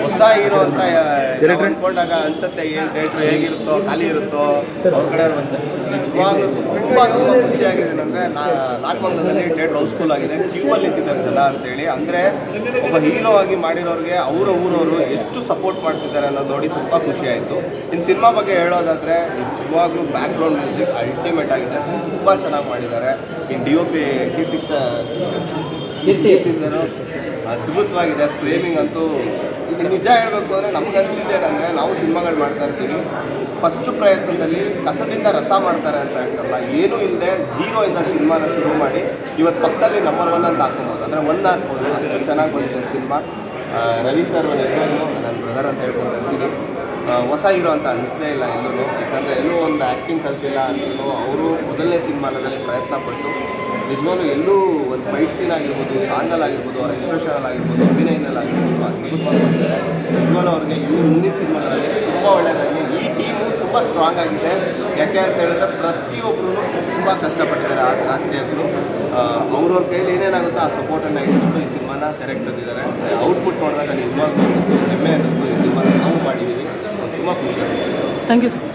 ಹೊಸ ಹೀರೋ ಅಂತ ಅಂದ್ಕೊಂಡಾಗ ಅನ್ಸುತ್ತೆ ಏನು ಥಿಯೇಟ್ರ್ ಹೇಗಿರುತ್ತೋ ಖಾಲಿ ಇರುತ್ತೋ ಅವ್ರ ಕಡೆ ಬಂದು ನಿಜವಾಗ್ಲೂ ತುಂಬ ಖುಷಿಯಾಗಿದೆ. ಅಂದರೆ ನಾಗಮಂಗಲದಲ್ಲಿ ಥಿಯೇಟ್ರ್ ಹೌಸ್ಫುಲ್ ಆಗಿದೆ, ಕ್ಯೂವಲ್ಲಿ ನಿಂತಿದ್ದಾರೆ ಜನ ಅಂತೇಳಿ. ಅಂದರೆ ಒಬ್ಬ ಹೀರೋ ಆಗಿ ಮಾಡಿರೋರಿಗೆ ಅವರ ಊರವರು ಎಷ್ಟು ಸಪೋರ್ಟ್ ಮಾಡ್ತಿದ್ದಾರೆ ಅನ್ನೋದು ನೋಡಿ ತುಂಬ ಖುಷಿ ಆಯಿತು. ಇನ್ನು ಸಿನಿಮಾ ಬಗ್ಗೆ ಹೇಳೋದಾದರೆ ನಿಜವಾಗ್ಲೂ ಬ್ಯಾಕ್ಗ್ರೌಂಡ್ ಮ್ಯೂಸಿಕ್ ಅಲ್ಟಿಮೇಟ್ ಆಗಿದೆ, ತುಂಬ ಚೆನ್ನಾಗಿ ಮಾಡಿದ್ದಾರೆ. ಇನ್ನು DOP ಕೀರ್ತಿ ಸರ್ ಅದ್ಭುತವಾಗಿದೆ. ಫ್ರೇಮಿಂಗ್ ಅಂತೂ ನಿಜ ಹೇಳಬೇಕು ಅಂದರೆ ನಮ್ಗೆ ಅನಿಸಿದ್ದೇನೆಂದರೆ, ನಾವು ಸಿನಿಮಾಗಳು ಮಾಡ್ತಾ ಇರ್ತೀವಿ, ಫಸ್ಟ್ ಪ್ರಯತ್ನದಲ್ಲಿ ಕಸದಿಂದ ರಸ ಮಾಡ್ತಾರೆ ಅಂತ ಹೇಳ್ತಾರಲ್ಲ, ಏನೂ ಇಲ್ಲದೆ ಝೀರೋಯಿಂದ ಸಿನಿಮಾನ ಶುರು ಮಾಡಿ ಇವತ್ತು ಪಕ್ಕದಲ್ಲಿ ನಂಬರ್ 1 ಅಂತ ಹಾಕ್ಬೋದು, ಅಂದರೆ 1 ಹಾಕ್ಬೋದು. ಅಷ್ಟು ಚೆನ್ನಾಗಿ ಬಂದಿದೆ ಸಿನಿಮಾ. ರವಿ ಸರ್ ನಿಜವಾಗ್ಲೂ ನನ್ನ ಬ್ರದರ್ ಅಂತ ಹೇಳ್ಕೊಂಡು ಇರ್ತೀನಿ. ಹೊಸ ಹೀರೋ ಅಂತ ಅನಿಸ್ದೇ ಇಲ್ಲ ಎಲ್ಲೂ, ಯಾಕಂದರೆ ಎಲ್ಲೂ ಒಂದು ಆ್ಯಕ್ಟಿಂಗ್ ಕಲ್ತಿಲ್ಲ ಅಂದ್ರೂ ಅವರು ಮೊದಲನೇ ಸಿನಿಮಾದಲ್ಲಿ ಪ್ರಯತ್ನ ಪಟ್ಟು ನಿಜವಾಗ್ಲೂ ಎಲ್ಲೂ ಒಂದು ಫೈಟ್ ಸೀನ್ ಆಗಿರ್ಬೋದು, ಸಾಂಗಲ್ಲಿ ಆಗಿರ್ಬೋದು, ಅವ್ರ ಎಕ್ಸ್ಪ್ರೆಷನಲ್ಲಿ ಆಗಿರ್ಬೋದು, ಅಭಿನಯದಲ್ಲಿ ಆಗಿರ್ಬೋದು ಅದ್ಭುತವಾಗಿ ಮಾಡ್ತಾರೆ. ನಿಜವಾಗ್ಲೂ ಅವ್ರಿಗೆ ಇನ್ನೂ ಮುಂದಿನ ಸಿನಿಮಾಗಳಲ್ಲಿ ತುಂಬ ಒಳ್ಳೆಯದಾಗಿ. ಈ ಟೀಮು ತುಂಬ ಸ್ಟ್ರಾಂಗ್ ಆಗಿದೆ. ಯಾಕೆ ಅಂತ ಹೇಳಿದ್ರೆ ಪ್ರತಿಯೊಬ್ಬರೂ ತುಂಬ ಕಷ್ಟಪಟ್ಟಿದ್ದಾರೆ. ಆ ರಾತ್ರಿಯಾಗಲೂ ಅವ್ರವ್ರ ಕೈಲಿ ಏನೇನಾಗುತ್ತೋ ಆ ಸಪೋರ್ಟನ್ನು ಇಟ್ಬಿಟ್ಟು ಈ ಸಿನಿಮಾನ ತೆರೆಗೆ ತಂದಿದ್ದಾರೆ. ಔಟ್ಪುಟ್ ನೋಡಿದಾಗ ನಿಜವಾಗ್ಲೂ ಹೆಮ್ಮೆ ಅನ್ನಿಸ್ತು. ಈ ಸಿನಿಮಾನ ನಾವು ಮಾಡಿದ್ದೀವಿ, ತುಂಬ ಖುಷಿ ಆಗುತ್ತೆ. Thank you sir.